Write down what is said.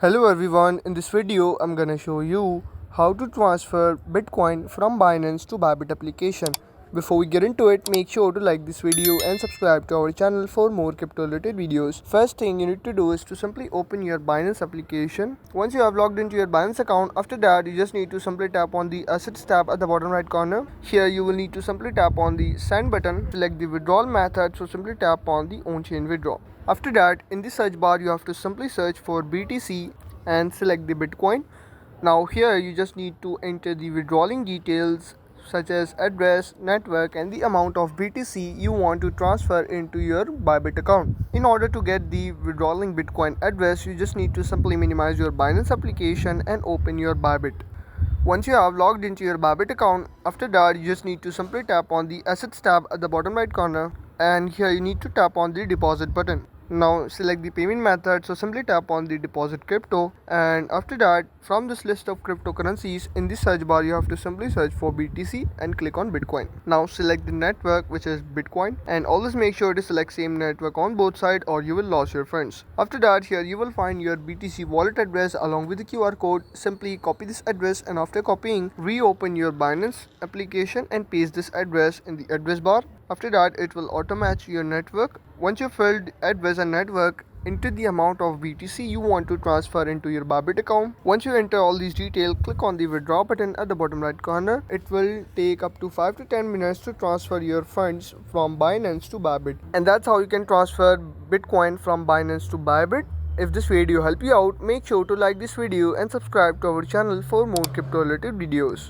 Hello everyone, in this video I'm gonna show you how to transfer Bitcoin from Binance to Bybit application. Before we get into it, make sure to like this video and subscribe to our channel for more crypto related videos. First thing you need to do is to simply open your Binance application. Once you have logged into your Binance account, after that you just need to simply tap on the Assets tab at the bottom right corner. Here you will need to simply tap on the Send button, select the withdrawal method, so simply tap on the on-chain withdraw. After that, in the search bar you have to simply search for BTC and select the Bitcoin. Now here you just need to enter the withdrawing details such as address, network and the amount of BTC you want to transfer into your Bybit account. In order to get the withdrawing Bitcoin address, you just need to simply minimize your Binance application and open your Bybit. Once you have logged into your Bybit account, after that you just need to simply tap on the Assets tab at the bottom right corner, and here you need to tap on the deposit button. Now select the payment method, so simply tap on the deposit crypto, and after that from this list of cryptocurrencies in the search bar you have to simply search for BTC and click on Bitcoin. Now select the network, which is Bitcoin, and always make sure to select same network on both sides or you will lose your funds. After that, here you will find your BTC wallet address along with the QR code. Simply copy this address, and after copying, reopen your Binance application and paste this address in the address bar. After that, it will auto match your network. Once you filled address and network, enter the amount of BTC you want to transfer into your Bybit account. Once you enter all these details, click on the withdraw button at the bottom right corner. It will take up to 5 to 10 minutes to transfer your funds from Binance to Bybit. And that's how you can transfer Bitcoin from Binance to Bybit. If this video helped you out, make sure to like this video and subscribe to our channel for more crypto related videos.